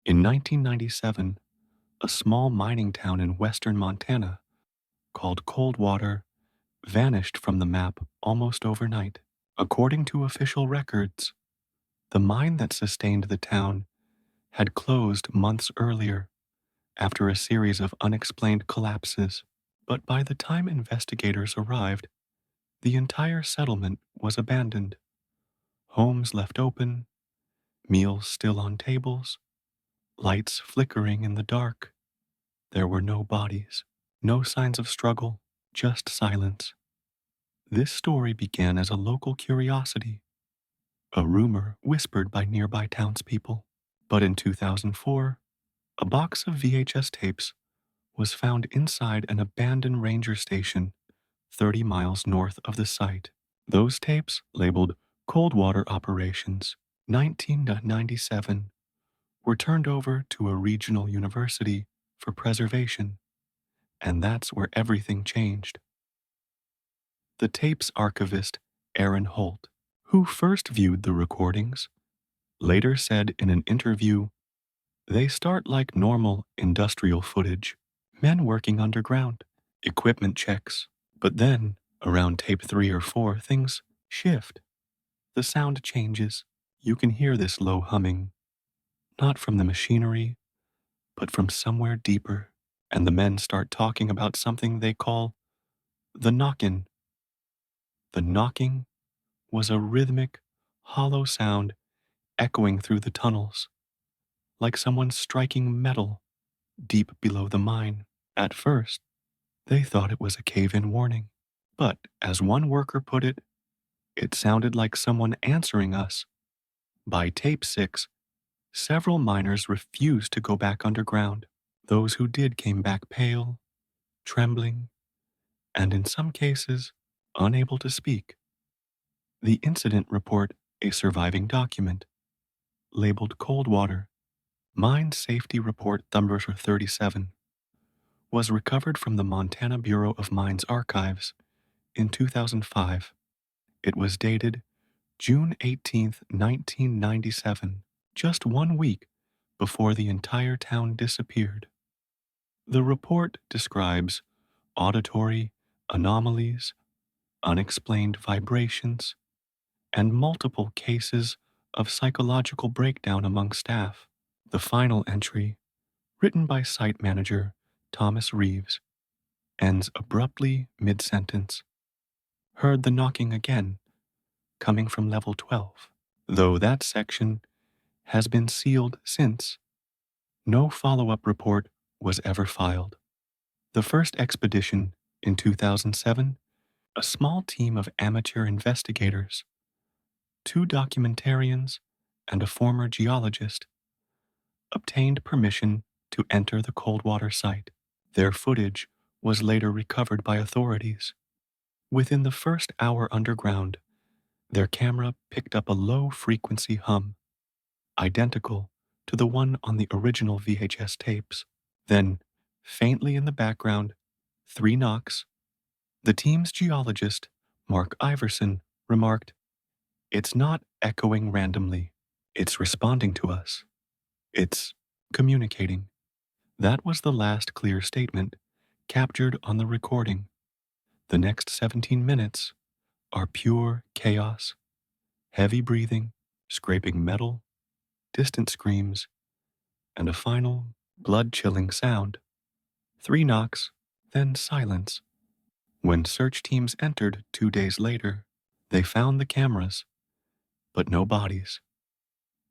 In 1997, a small mining town in western Montana called Coldwater vanished from the map almost overnight. According to official records, the mine that sustained the town had closed months earlier after a series of unexplained collapses. But by the time investigators arrived, the entire settlement was abandoned. Homes left open, meals still on tables, lights flickering in the dark. There were no bodies, no signs of struggle, just silence. This story began as a local curiosity, a rumor whispered by nearby townspeople. But in 2004, a box of VHS tapes was found inside an abandoned ranger station 30 miles north of the site. Those tapes, labeled Coldwater Operations 1997, were turned over to a regional university for preservation, and that's where everything changed. The tape's archivist, Aaron Holt, who first viewed the recordings, later said in an interview, "They start like normal industrial footage, men working underground, equipment checks, but then, around tape 3 or 4, things shift. The sound changes. You can hear this low humming, not from the machinery, but from somewhere deeper, and the men start talking about something they call the knockin'. The knocking was a rhythmic, hollow sound echoing through the tunnels, like someone striking metal deep below the mine. At first, they thought it was a cave-in warning, but as one worker put it, it sounded like someone answering us. By tape 6, several miners refused to go back underground. Those who did came back pale, trembling, and in some cases, unable to speak. The incident report, a surviving document, labeled Coldwater, Mine Safety Report number 37, was recovered from the Montana Bureau of Mines archives in 2005. It was dated June 18, 1997, just 1 week before the entire town disappeared. The report describes auditory anomalies, unexplained vibrations, and multiple cases of psychological breakdown among staff. The final entry, written by site manager Thomas Reeves, ends abruptly mid-sentence. Heard the knocking again, coming from level 12. Though that section has been sealed since, no follow-up report was ever filed. The first expedition, in 2007, a small team of amateur investigators, 2 documentarians, and a former geologist, obtained permission to enter the Coldwater site. Their footage was later recovered by authorities. Within the first hour underground, their camera picked up a low-frequency hum, identical to the one on the original VHS tapes. Then, faintly in the background, 3 knocks. The team's geologist, Mark Iverson, remarked, "It's not echoing randomly. It's responding to us. It's communicating." That was the last clear statement captured on the recording. The next 17 minutes are pure chaos, heavy breathing, scraping metal, distant screams, and a final, blood-chilling sound. 3 knocks, then silence. When search teams entered 2 days later, they found the cameras, but no bodies.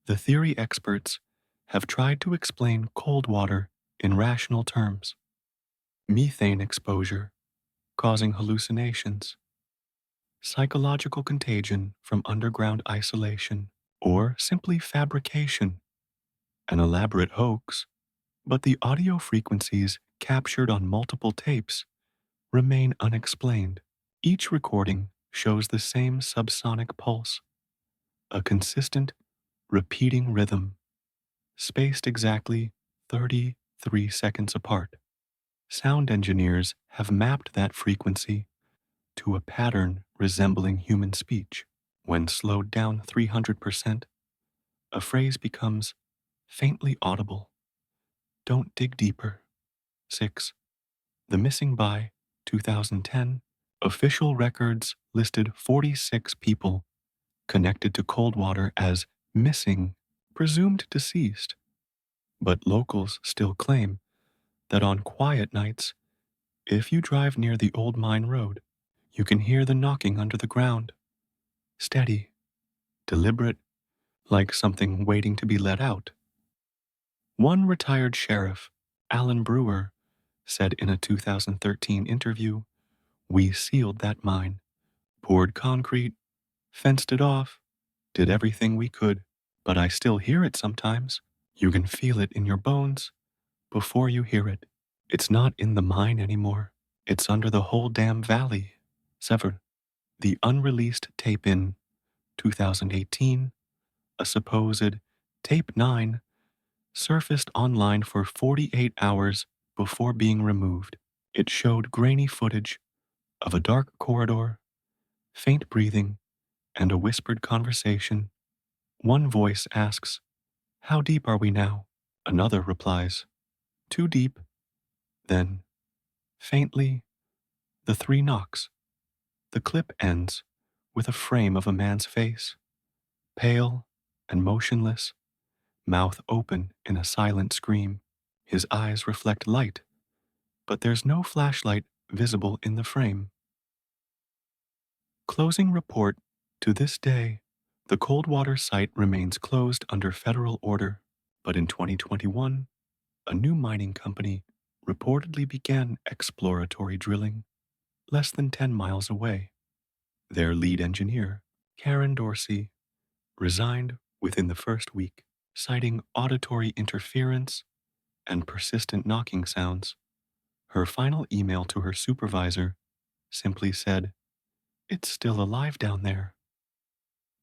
The theory experts have tried to explain cold water in rational terms. Methane exposure, causing hallucinations, psychological contagion from underground isolation, or simply fabrication, an elaborate hoax. But the audio frequencies captured on multiple tapes remain unexplained. Each recording shows the same subsonic pulse, a consistent, repeating rhythm, spaced exactly 33 seconds apart. Sound engineers have mapped that frequency to a pattern resembling human speech. When slowed down 300%, a phrase becomes faintly audible. Don't dig deeper. 6. The missing by 2010. Official records listed 46 people connected to Coldwater as missing, presumed deceased. But locals still claim that on quiet nights, if you drive near the old mine road, you can hear the knocking under the ground. Steady, deliberate, like something waiting to be let out. One retired sheriff, Alan Brewer, said in a 2013 interview, "We sealed that mine, poured concrete, fenced it off, did everything we could, but I still hear it sometimes. You can feel it in your bones before you hear it. It's not in the mine anymore. It's under the whole damn valley." 7. The unreleased tape in 2018, a supposed tape 9, surfaced online for 48 hours before being removed. It showed grainy footage of a dark corridor, faint breathing, and a whispered conversation. One voice asks, "How deep are we now?" Another replies, "Too deep." Then, faintly, the 3 knocks. The clip ends with a frame of a man's face, pale and motionless, mouth open in a silent scream. His eyes reflect light, but there's no flashlight visible in the frame. Closing report: to this day, the Coldwater site remains closed under federal order, but in 2021, a new mining company reportedly began exploratory drilling less than 10 miles away. Their lead engineer, Karen Dorsey, resigned within the first week, citing auditory interference and persistent knocking sounds. Her final email to her supervisor simply said, "It's still alive down there."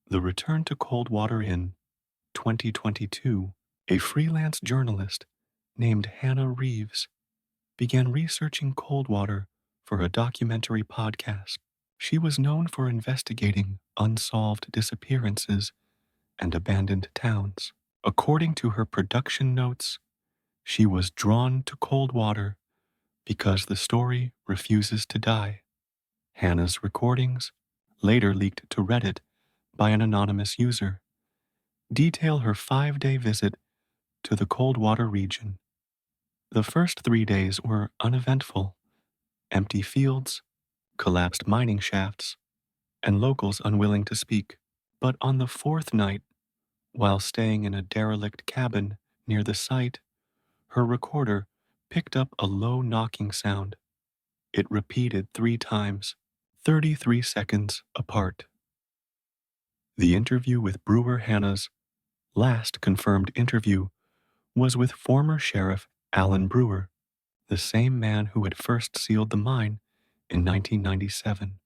The return to Coldwater in 2022, a freelance journalist named Hannah Reeves began researching Coldwater for a documentary podcast. She was known for investigating unsolved disappearances and abandoned towns. According to her production notes, she was drawn to Coldwater because the story refuses to die. Hannah's recordings, later leaked to Reddit by an anonymous user, detail her 5-day visit to the Coldwater region. The first 3 days were uneventful: empty fields, collapsed mining shafts, and locals unwilling to speak. But on the 4th night, while staying in a derelict cabin near the site, her recorder picked up a low knocking sound. It repeated 3 times, 33 seconds apart. The interview with Brewer Hannah's last confirmed interview was with former Sheriff Alan Brewer, the same man who had first sealed the mine in 1997.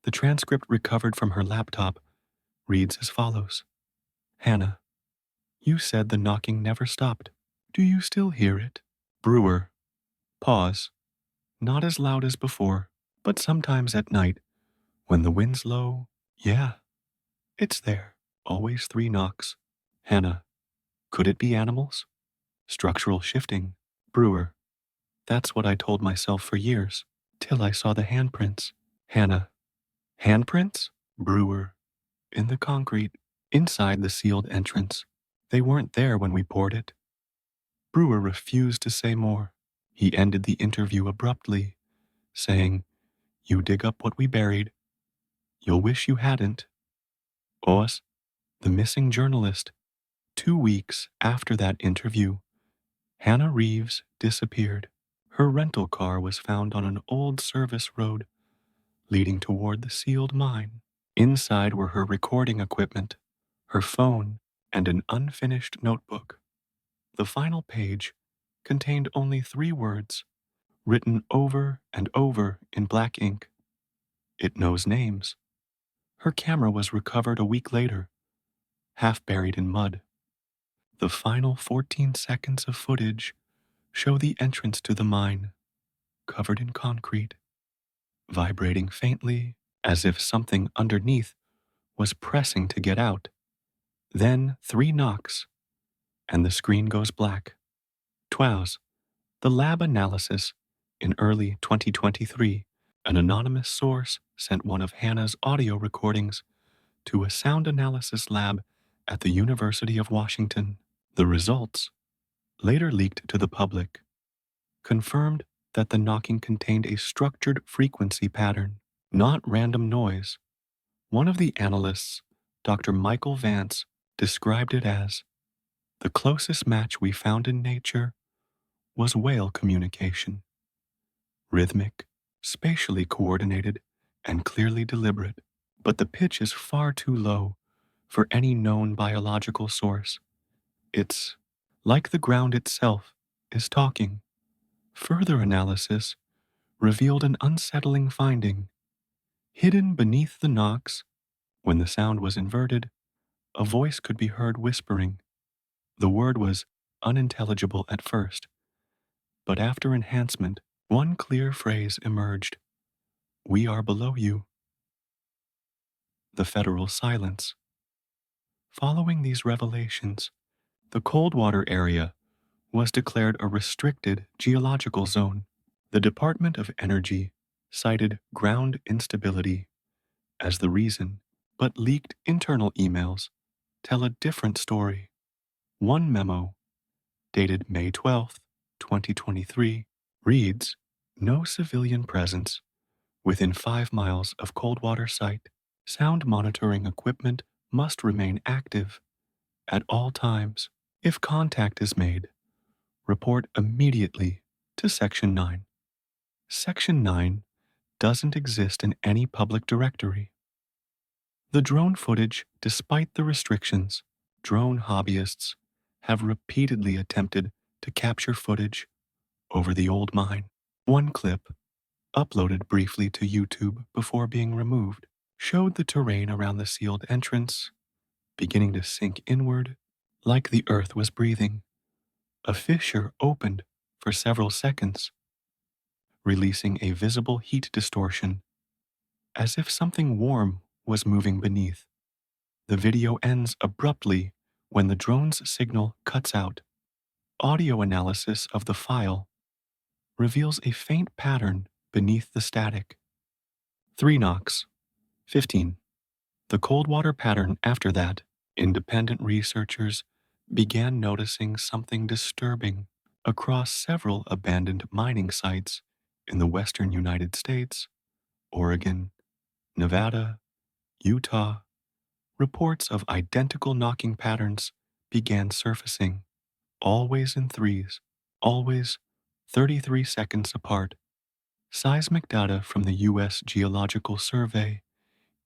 The transcript recovered from her laptop reads as follows: "Hannah, you said the knocking never stopped. Do you still hear it?" Brewer, pause. "Not as loud as before, but sometimes at night, when the wind's low, yeah, it's there. Always 3 knocks." Hannah, "Could it be animals? Structural shifting?" Brewer, "That's what I told myself for years, till I saw the handprints." Hannah, "Handprints?" Brewer, "In the concrete, inside the sealed entrance. They weren't there when we poured it." Brewer refused to say more. He ended the interview abruptly, saying, "You dig up what we buried. You'll wish you hadn't." Oz, the missing journalist. 2 weeks after that interview, Hannah Reeves disappeared. Her rental car was found on an old service road leading toward the sealed mine. Inside were her recording equipment, her phone, and an unfinished notebook. The final page contained only 3 words, written over and over in black ink: "It knows names." Her camera was recovered a week later, half buried in mud. The final 14 seconds of footage show the entrance to the mine, covered in concrete, vibrating faintly as if something underneath was pressing to get out. Then 3 knocks, and the screen goes black. Twows, the lab analysis. In early 2023, an anonymous source sent one of Hannah's audio recordings to a sound analysis lab at the University of Washington. The results, later leaked to the public, confirmed that the knocking contained a structured frequency pattern, not random noise. One of the analysts, Dr. Michael Vance, described it as the closest match we found in nature was whale communication. Rhythmic, spatially coordinated, and clearly deliberate. But the pitch is far too low for any known biological source. It's like the ground itself is talking. Further analysis revealed an unsettling finding. Hidden beneath the knocks, when the sound was inverted, a voice could be heard whispering. The word was unintelligible at first, but after enhancement, one clear phrase emerged: "We are below you." The federal silence. Following these revelations, the Coldwater area was declared a restricted geological zone. The Department of Energy cited ground instability as the reason, but leaked internal emails tell a different story. One memo, dated May 12, 2023, reads, "No civilian presence within 5 miles of Coldwater site. Sound monitoring equipment must remain active at all times. If contact is made, report immediately to Section 9. Section 9 doesn't exist in any public directory. The drone footage, despite the restrictions, drone hobbyists have repeatedly attempted to capture footage over the old mine. One clip, uploaded briefly to YouTube before being removed, showed the terrain around the sealed entrance beginning to sink inward like the earth was breathing. A fissure opened for several seconds, releasing a visible heat distortion, as if something warm was moving beneath. The video ends abruptly when the drone's signal cuts out. Audio analysis of the file reveals a faint pattern beneath the static. 3 knocks, 15. The Coldwater pattern after that, independent researchers began noticing something disturbing across several abandoned mining sites in the western United States, Oregon, Nevada, Utah. Reports of identical knocking patterns began surfacing, always in threes, always 33 seconds apart. Seismic data from the U.S. Geological Survey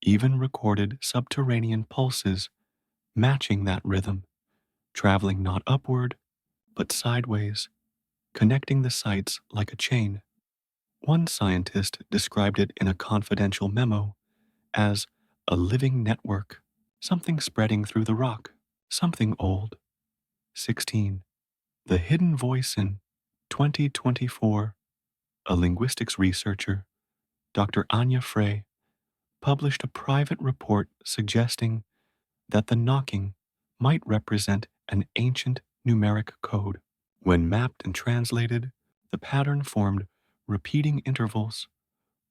even recorded subterranean pulses matching that rhythm, traveling not upward, but sideways, connecting the sites like a chain. One scientist described it in a confidential memo as a living network, something spreading through the rock, something old. 16. The hidden voice in 2024, a linguistics researcher, Dr. Anya Frey, published a private report suggesting that the knocking might represent an ancient numeric code. When mapped and translated, the pattern formed repeating intervals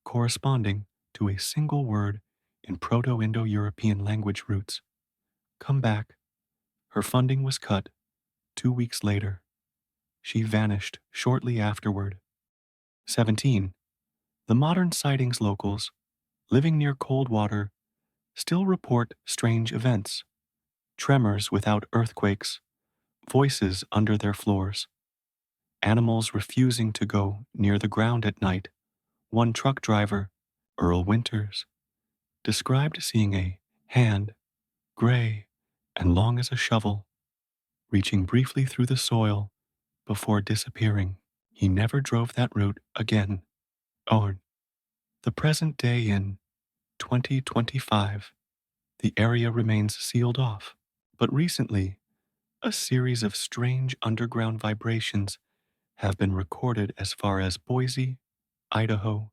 corresponding to a single word in Proto-Indo-European language roots. Come back. Her funding was cut 2 weeks later. She vanished shortly afterward. 17. The modern sightings locals living near Coldwater still report strange events: tremors without earthquakes, voices under their floors, animals refusing to go near the ground at night. One truck driver, Earl Winters, described seeing a hand, gray and long as a shovel, reaching briefly through the soil before disappearing. He never drove that route again. On the present day in 2025, the area remains sealed off, but recently, a series of strange underground vibrations have been recorded as far as Boise, Idaho,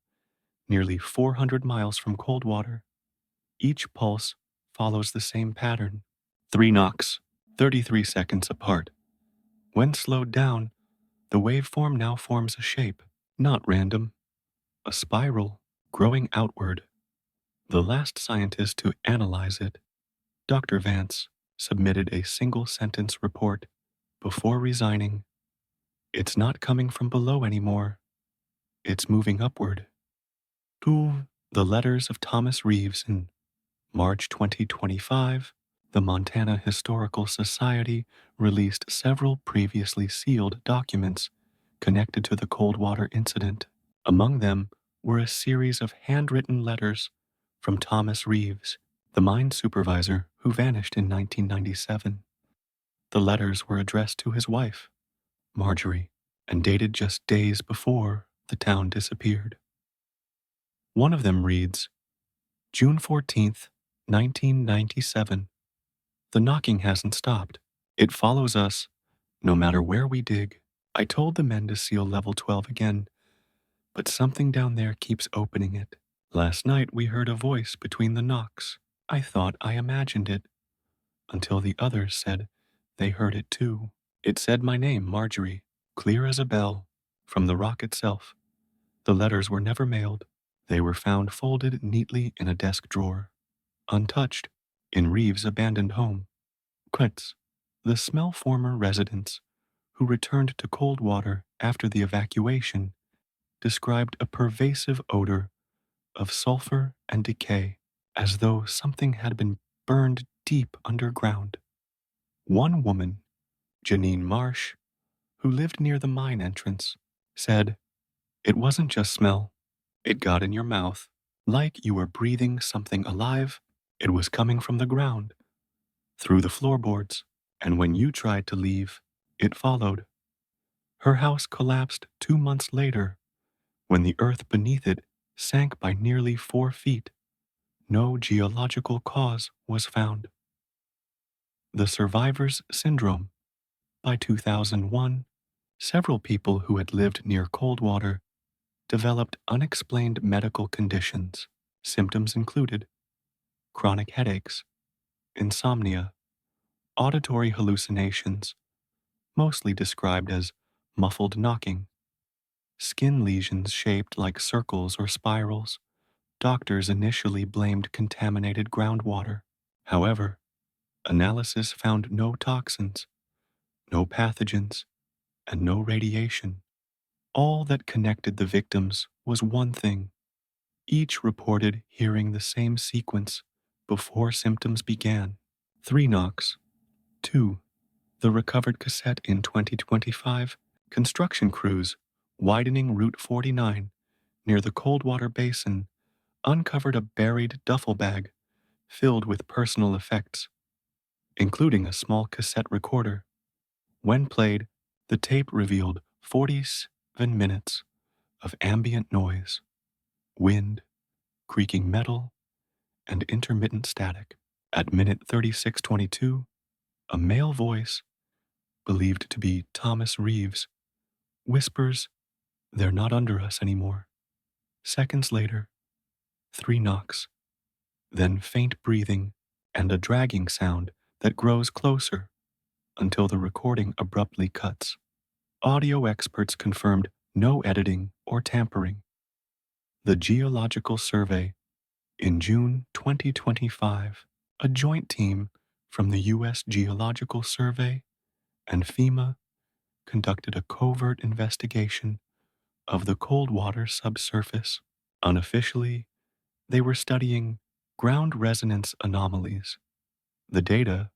nearly 400 miles from Coldwater. Each pulse follows the same pattern: 3 knocks, 33 seconds apart. When slowed down, the waveform now forms a shape, not random, a spiral growing outward. The last scientist to analyze it, Dr. Vance, submitted a single-sentence report before resigning. It's not coming from below anymore. It's moving upward. To the letters of Thomas Reeves in March 2025, the Montana Historical Society released several previously sealed documents connected to the Coldwater incident. Among them were a series of handwritten letters from Thomas Reeves, the mine supervisor who vanished in 1997. The letters were addressed to his wife, Marjorie, and dated just days before the town disappeared. One of them reads, June 14th, 1997. The knocking hasn't stopped. It follows us, no matter where we dig. I told the men to seal level 12 again, but something down there keeps opening it. Last night we heard a voice between the knocks. I thought I imagined it, until the others said they heard it too. It said my name, Marjorie, clear as a bell, from the rock itself. The letters were never mailed. They were found folded neatly in a desk drawer, untouched, in Reeves' abandoned home. Quince, the smell former residents, who returned to Coldwater after the evacuation, described a pervasive odor of sulfur and decay, as though something had been burned deep underground. One woman, Janine Marsh, who lived near the mine entrance, said, It wasn't just smell. It got in your mouth, like you were breathing something alive. It was coming from the ground, through the floorboards, and when you tried to leave, it followed. Her house collapsed 2 months later, when the earth beneath it sank by nearly 4 feet. No geological cause was found. The Survivor's Syndrome. By 2001, several people who had lived near Coldwater developed unexplained medical conditions. Symptoms included chronic headaches, insomnia, auditory hallucinations, mostly described as muffled knocking, skin lesions shaped like circles or spirals. Doctors initially blamed contaminated groundwater. However, analysis found no toxins, no pathogens, and no radiation. All that connected the victims was one thing. Each reported hearing the same sequence before symptoms began. 3 knocks. 2. The recovered cassette in 2025. Construction crews widening Route 49 near the Coldwater Basin uncovered a buried duffel bag filled with personal effects, including a small cassette recorder. When played, the tape revealed 47 minutes of ambient noise, wind, creaking metal, and intermittent static. At minute 36:22, a male voice, believed to be Thomas Reeves, whispers, They're not under us anymore. Seconds later, 3 knocks, then faint breathing and a dragging sound that grows closer until the recording abruptly cuts. Audio experts confirmed no editing or tampering. The Geological Survey. In June 2025, a joint team from the U.S. Geological Survey and FEMA conducted a covert investigation of the Coldwater subsurface. Unofficially, they were studying ground resonance anomalies. The data,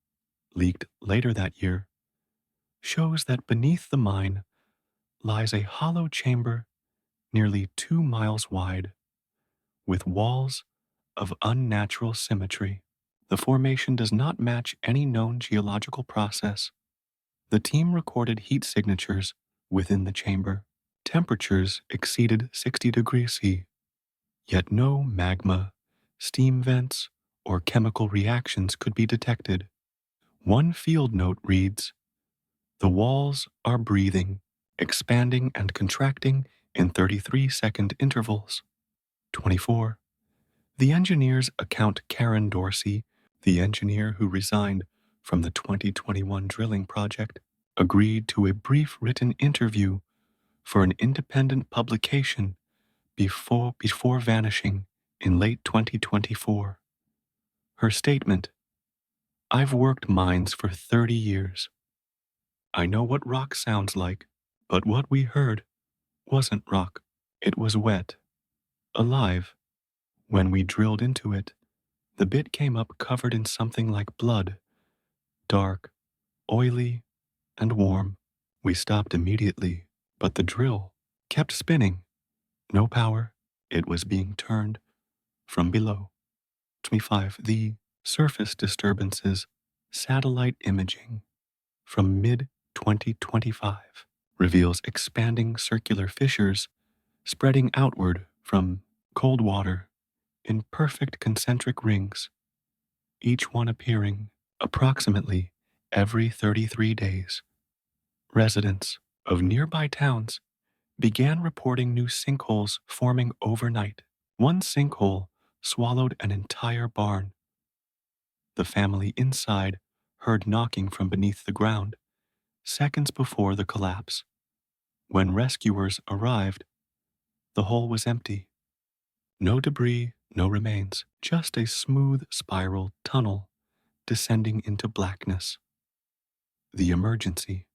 leaked later that year, shows that beneath the mine lies a hollow chamber nearly 2 miles wide, with walls of unnatural symmetry. The formation does not match any known geological process. The team recorded heat signatures within the chamber. Temperatures exceeded 60 degrees C, yet no magma, steam vents, or chemical reactions could be detected. One field note reads, The walls are breathing, expanding and contracting in 33-second intervals. 24. The engineers account Karen Dorsey, the engineer who resigned from the 2021 drilling project, agreed to a brief written interview for an independent publication before vanishing in late 2024. Her statement: "I've worked mines for 30 years. I know what rock sounds like, but what we heard wasn't rock. It was wet, alive. When we drilled into it, the bit came up covered in something like blood, dark, oily, and warm. We stopped immediately, but the drill kept spinning. No power. It was being turned from below." 25. The surface disturbances satellite imaging from mid 2025 reveals expanding circular fissures spreading outward from Coldwater in perfect concentric rings, each one appearing approximately every 33 days. Residents of nearby towns began reporting new sinkholes forming overnight. One sinkhole swallowed an entire barn. The family inside heard knocking from beneath the ground seconds before the collapse. When rescuers arrived, the hole was empty. No debris, no remains, just a smooth spiral tunnel descending into blackness. The emergency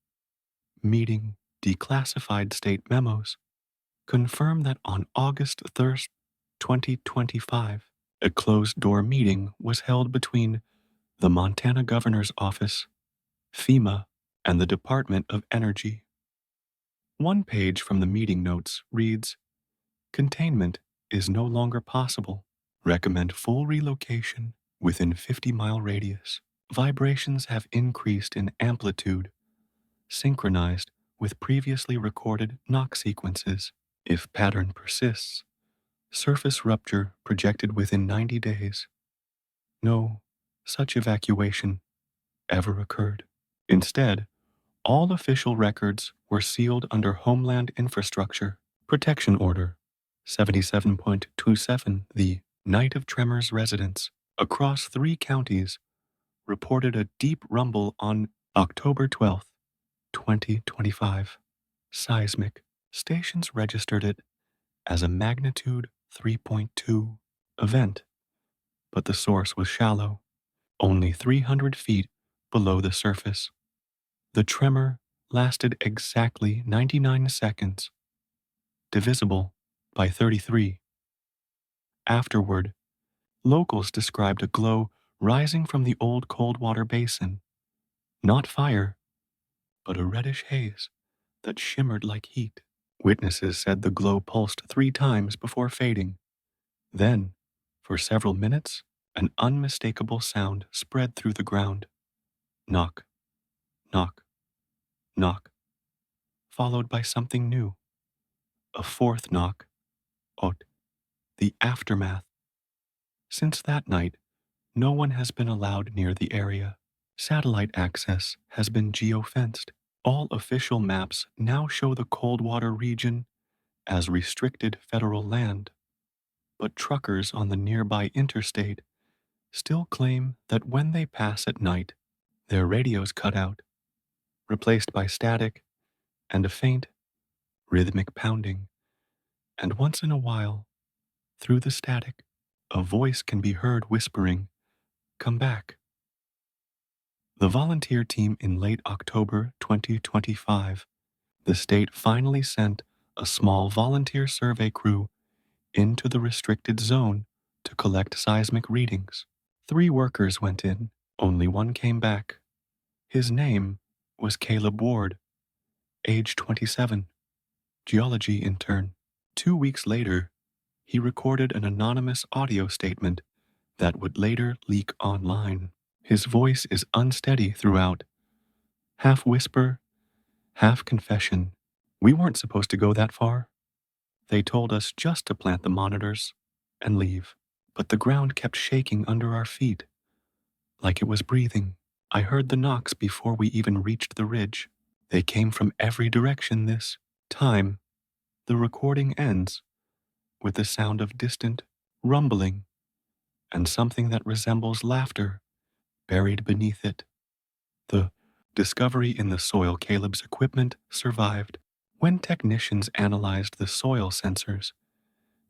meeting declassified state memos confirm that on August 3rd, 2025, a closed-door meeting was held between the Montana Governor's Office, FEMA, and the Department of Energy. One page from the meeting notes reads, "Containment is no longer possible. Recommend full relocation within 50-mile radius. Vibrations have increased in amplitude, synchronized with previously recorded knock sequences. If pattern persists, surface rupture projected within 90 days. No such evacuation ever occurred. Instead, all official records were sealed under Homeland Infrastructure Protection Order 77.27. The Night of Tremors residents across 3 counties reported a deep rumble on October 12th, 2025. Seismic stations registered it as a magnitude 3.2 event, but the source was shallow, only 300 feet below the surface. The tremor lasted exactly 99 seconds, divisible by 33. Afterward, locals described a glow rising from the old Coldwater Basin. Not fire, but a reddish haze that shimmered like heat. Witnesses said the glow pulsed 3 times before fading. Then, for several minutes, an unmistakable sound spread through the ground. Knock, knock, knock, followed by something new. A 4th knock. Ot, the aftermath. Since that night, no one has been allowed near the area. Satellite access has been geofenced. All official maps now show the Coldwater region as restricted federal land, but truckers on the nearby interstate still claim that when they pass at night, their radios cut out, replaced by static and a faint, rhythmic pounding, and once in a while, through the static, a voice can be heard whispering, "Come back." The volunteer team in late October 2025, the state finally sent a small volunteer survey crew into the restricted zone to collect seismic readings. 3 workers went in, only one came back. His name was Caleb Ward, age 27, geology intern. 2 weeks later, he recorded an anonymous audio statement that would later leak online. His voice is unsteady throughout, half whisper, half confession. "We weren't supposed to go that far. They told us just to plant the monitors and leave. But the ground kept shaking under our feet, like it was breathing. I heard the knocks before we even reached the ridge. They came from every direction this time." The recording ends with the sound of distant rumbling and something that resembles laughter buried beneath it. The Discovery in the soil Caleb's equipment survived. When technicians analyzed the soil sensors,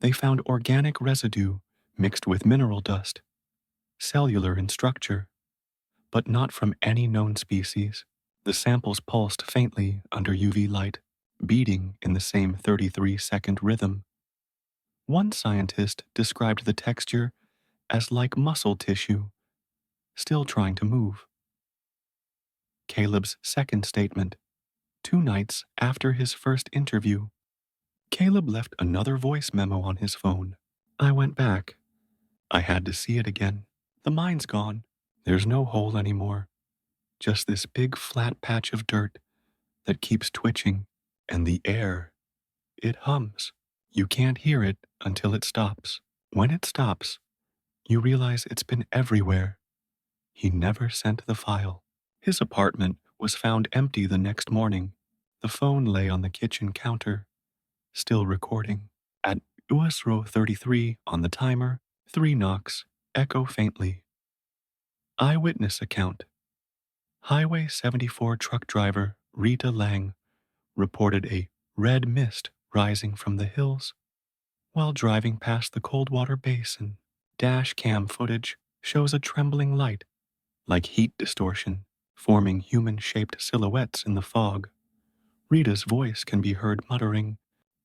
they found organic residue mixed with mineral dust, cellular in structure, but not from any known species. The samples pulsed faintly under UV light, beating in the same 33-second rhythm. One scientist described the texture as like muscle tissue, still trying to move. Caleb's second statement, 2 nights after his first interview, Caleb left another voice memo on his phone. I went back. I had to see it again. The mine's gone. There's no hole anymore. Just this big flat patch of dirt that keeps twitching. And the air, it hums. You can't hear it until it stops. When it stops, you realize it's been everywhere. He never sent the file. His apartment was found empty the next morning. The phone lay on the kitchen counter, still recording. At US row 33 on the timer, 3 knocks echo faintly. Eyewitness account. Highway 74 truck driver Rita Lang reported a red mist rising from the hills while driving past the Coldwater Basin. Dash cam footage shows a trembling light, like heat distortion, forming human-shaped silhouettes in the fog. Rita's voice can be heard muttering,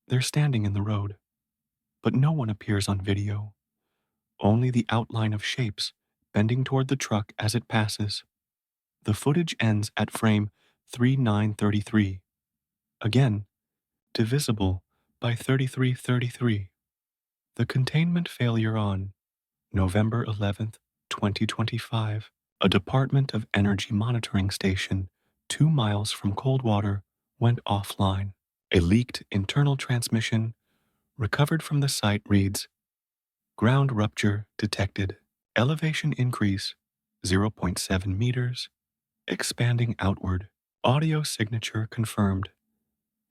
"They're standing in the road." But no one appears on video, only the outline of shapes bending toward the truck as it passes. The footage ends at frame 3933, again, divisible by 3333. The containment failure on November 11th, 2025, a Department of Energy monitoring station 2 miles from Coldwater went offline. A leaked internal transmission recovered from the site reads, ground rupture detected, elevation increase 0.7 meters, expanding outward, audio signature confirmed,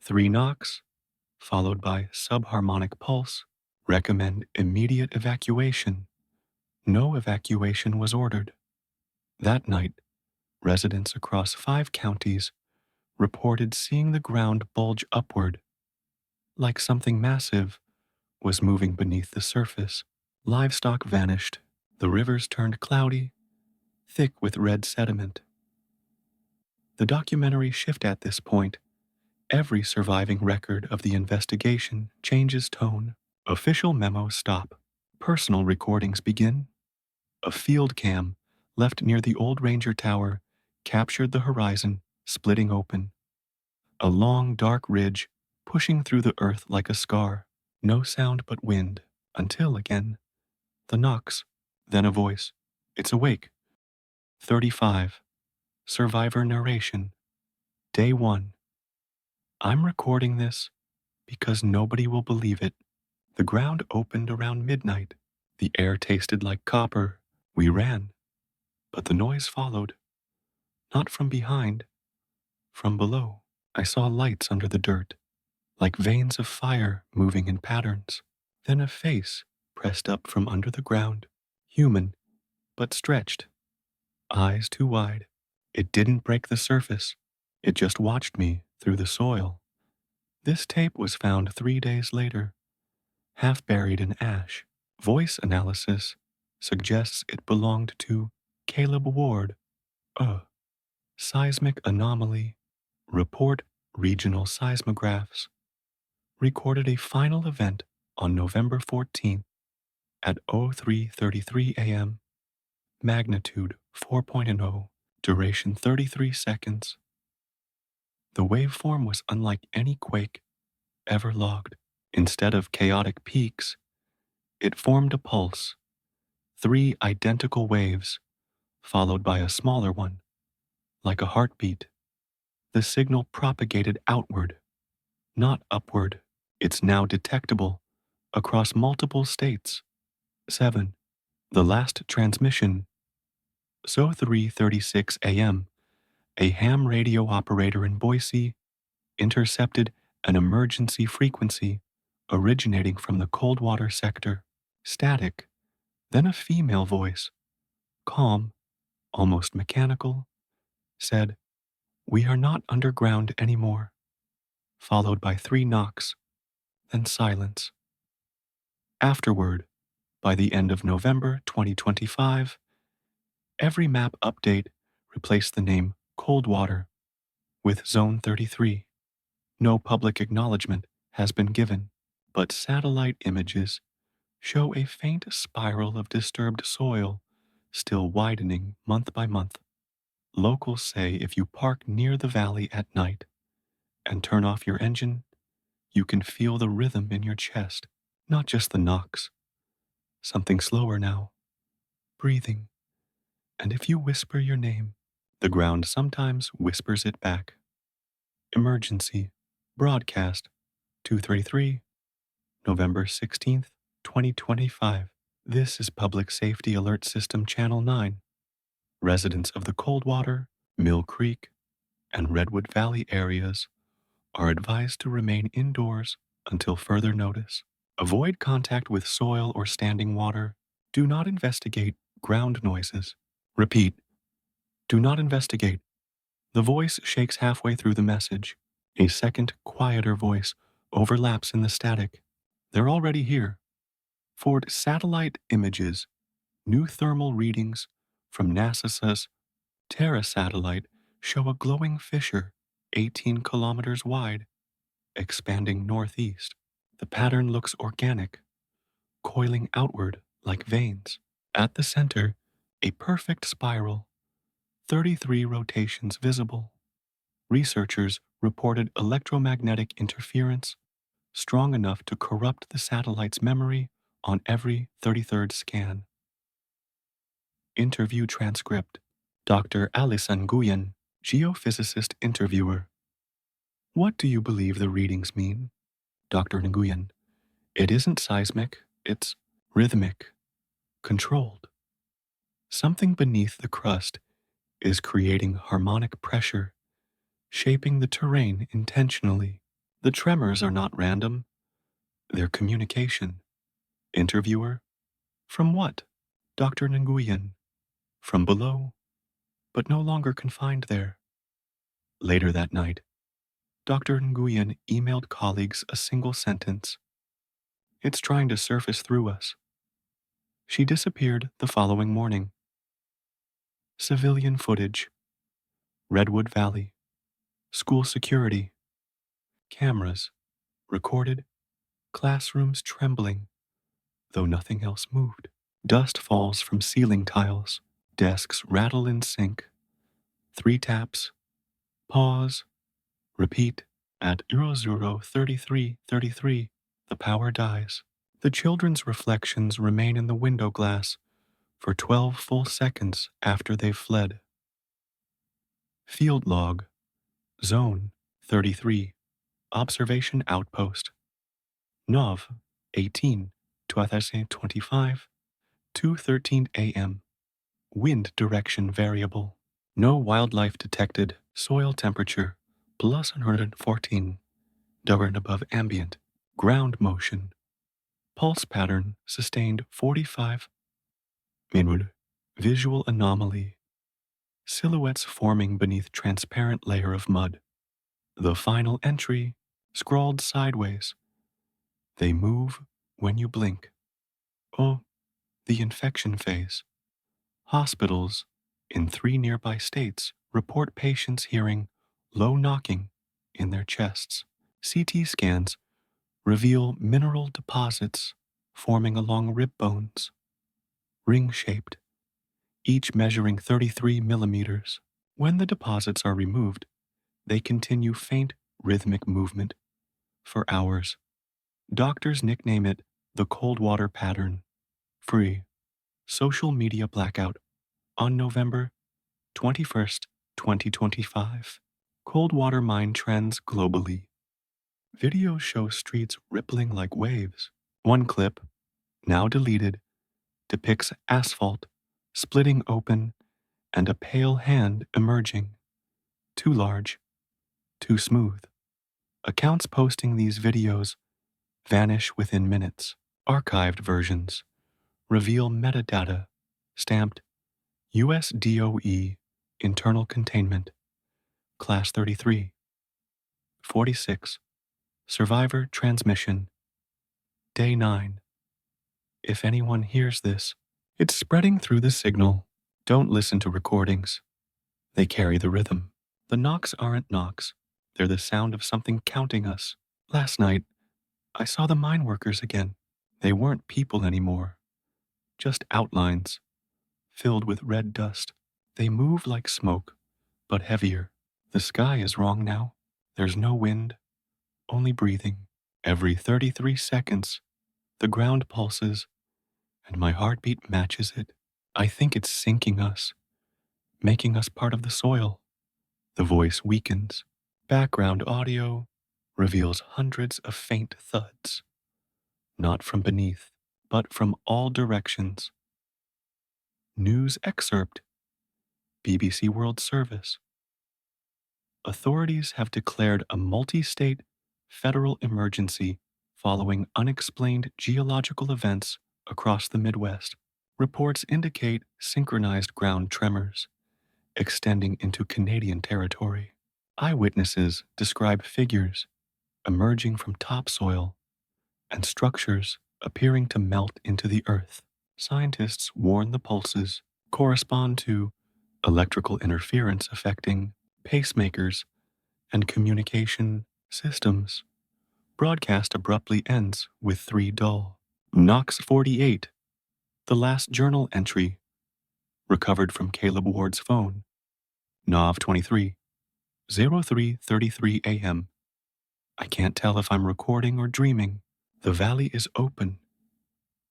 3 knocks, followed by subharmonic pulse, recommend immediate evacuation. No evacuation was ordered. That night, residents across 5 counties reported seeing the ground bulge upward, like something massive was moving beneath the surface. Livestock vanished. The rivers turned cloudy, thick with red sediment. The documentary shift at this point. Every surviving record of the investigation changes tone. Official memos stop. Personal recordings begin. A field cam left near the old Ranger Tower captured the horizon splitting open. A long, dark ridge pushing through the earth like a scar. No sound but wind, until again, the knocks, then a voice. It's awake. 35. Survivor narration. Day 1. I'm recording this because nobody will believe it. The ground opened around midnight. The air tasted like copper. We ran, but the noise followed. Not from behind, from below. I saw lights under the dirt, like veins of fire moving in patterns. Then a face pressed up from under the ground, human, but stretched, eyes too wide. It didn't break the surface. It just watched me through the soil. This tape was found 3 days later, half buried in ash. Voice analysis suggests it belonged to Caleb Ward. Seismic anomaly. Report regional seismographs. Recorded a final event on November 14th at 03:33 a.m. Magnitude 4.0, duration 33 seconds. The waveform was unlike any quake ever logged. Instead of chaotic peaks, it formed a pulse, 3 identical waves, followed by a smaller one, like a heartbeat. The signal propagated outward, not upward. It's now detectable across multiple states. 7. The last transmission. So 3:36 a.m., a ham radio operator in Boise intercepted an emergency frequency originating from the Coldwater sector. Static. Then a female voice, calm, almost mechanical, said, We are not underground anymore, followed by 3 knocks, then silence. Afterward, by the end of November 2025, every map update replaced the name Coldwater with Zone 33. No public acknowledgement has been given, but satellite images show a faint spiral of disturbed soil still widening month by month. Locals say if you park near the valley at night and turn off your engine, you can feel the rhythm in your chest, not just the knocks. Something slower now, breathing, and if you whisper your name, the ground sometimes whispers it back. Emergency. Broadcast 233, November 16th, 2025. This is Public Safety Alert System Channel 9. Residents of the Coldwater, Mill Creek, and Redwood Valley areas are advised to remain indoors until further notice. Avoid contact with soil or standing water. Do not investigate ground noises. Repeat, do not investigate. The voice shakes halfway through the message. A second, quieter voice overlaps in the static. They're already here. For satellite images, new thermal readings from NASA's Terra satellite show a glowing fissure 18 kilometers wide, expanding northeast. The pattern looks organic, coiling outward like veins. At the center, a perfect spiral, 33 rotations visible. Researchers reported electromagnetic interference strong enough to corrupt the satellite's memory on every 33rd scan. Interview transcript. Dr. Alice Nguyen, geophysicist interviewer. What do you believe the readings mean? Dr. Nguyen. It isn't seismic, it's rhythmic, controlled. Something beneath the crust is creating harmonic pressure, shaping the terrain intentionally. The tremors are not random, they're communication. Interviewer. From what? Dr. Nguyen. From below, but no longer confined there. Later that night, Dr. Nguyen emailed colleagues a single sentence. It's trying to surface through us. She disappeared the following morning. Civilian footage. Redwood Valley. School security. Cameras. Recorded. Classrooms trembling, though nothing else moved. Dust falls from ceiling tiles. Desks rattle in sync. 3 taps. Pause. Repeat. At 00:33:33, the power dies. The children's reflections remain in the window glass for 12 full seconds after they've fled. Field log. Zone 33. Observation outpost. Nov 18, 2025, 2:13 a.m. Wind direction variable. No wildlife detected. Soil temperature plus 114. Governed above ambient. Ground motion. Pulse pattern sustained 45 minute. Visual anomaly. Silhouettes forming beneath transparent layer of mud. The final entry, scrawled sideways. They move when you blink. Oh, the infection phase. Hospitals in 3 nearby states report patients hearing low knocking in their chests. CT scans reveal mineral deposits forming along rib bones, ring-shaped, each measuring 33 millimeters. When the deposits are removed, they continue faint rhythmic movement for hours. Doctors nickname it the Coldwater pattern. Free. Social media blackout on November 21st, 2025. Coldwater mine trends globally. Videos show streets rippling like waves. One clip, now deleted, depicts asphalt splitting open and a pale hand emerging. Too large, too smooth. Accounts posting these videos vanish within minutes. Archived versions reveal metadata stamped US DOE internal containment, Class 33. 46. Survivor transmission. Day 9. If anyone hears this, it's spreading through the signal. Don't listen to recordings. They carry the rhythm. The knocks aren't knocks. They're the sound of something counting us. Last night, I saw the mine workers again. They weren't people anymore, just outlines, filled with red dust. They move like smoke, but heavier. The sky is wrong now. There's no wind, only breathing. Every 33 seconds, the ground pulses, and my heartbeat matches it. I think it's sinking us, making us part of the soil. The voice weakens. Background audio reveals hundreds of faint thuds, not from beneath, but from all directions. News excerpt, BBC World Service. Authorities have declared a multi-state federal emergency following unexplained geological events across the Midwest. Reports indicate synchronized ground tremors extending into Canadian territory. Eyewitnesses describe figures emerging from topsoil and structures appearing to melt into the earth. Scientists warn the pulses correspond to electrical interference affecting pacemakers and communication systems. Broadcast abruptly ends with 3 dull. Knox 48, the last journal entry, recovered from Caleb Ward's phone. Nov 23, 03:33 a.m. I can't tell if I'm recording or dreaming. The valley is open.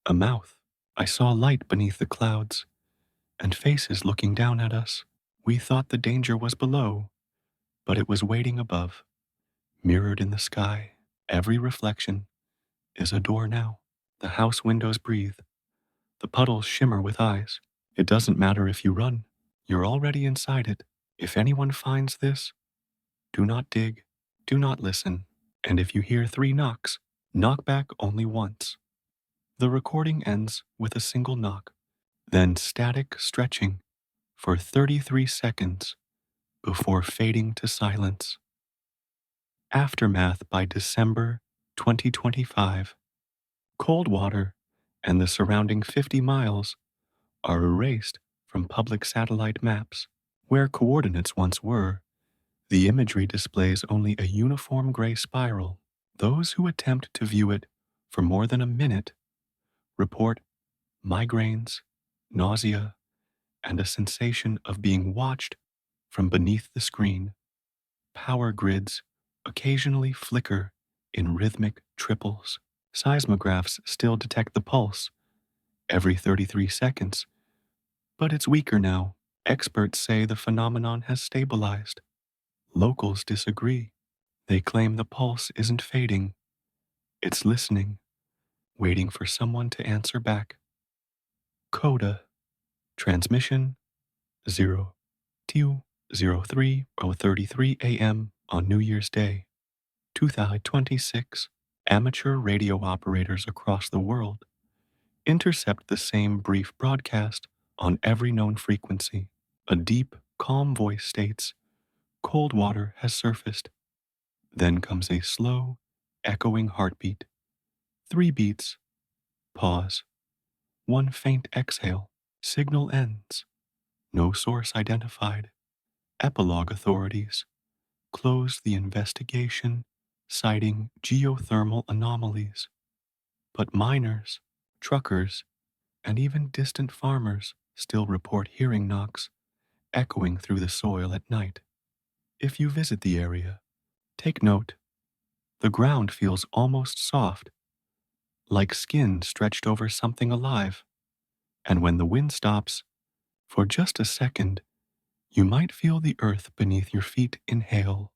A mouth. I saw light beneath the clouds, and faces looking down at us. We thought the danger was below, but it was waiting above, mirrored in the sky. Every reflection is a door now. The house windows breathe. The puddles shimmer with eyes. It doesn't matter if you run. You're already inside it. If anyone finds this, do not dig, do not listen. And if you hear 3 knocks, knock back only once. The recording ends with a single knock, then static stretching for 33 seconds before fading to silence. Aftermath by December 2025. Coldwater and the surrounding 50 miles are erased from public satellite maps. Where coordinates once were, the imagery displays only a uniform gray spiral. Those who attempt to view it for more than a minute report migraines, nausea, and a sensation of being watched from beneath the screen. Power grids occasionally flicker in rhythmic triples. Seismographs still detect the pulse every 33 seconds, but it's weaker now. Experts say the phenomenon has stabilized. Locals disagree. They claim the pulse isn't fading. It's listening, waiting for someone to answer back. Coda. Transmission 02:03:33 a.m. on New Year's Day, 2026. Amateur radio operators across the world intercept the same brief broadcast on every known frequency. A deep, calm voice states, "Coldwater has surfaced." Then comes a slow, echoing heartbeat. 3 beats. Pause. 1 faint exhale. Signal ends. No source identified. Epilogue authorities closed the investigation, citing geothermal anomalies. But miners, truckers, and even distant farmers still report hearing knocks echoing through the soil at night. If you visit the area, take note. The ground feels almost soft, like skin stretched over something alive. And when the wind stops, for just a second, you might feel the earth beneath your feet inhale.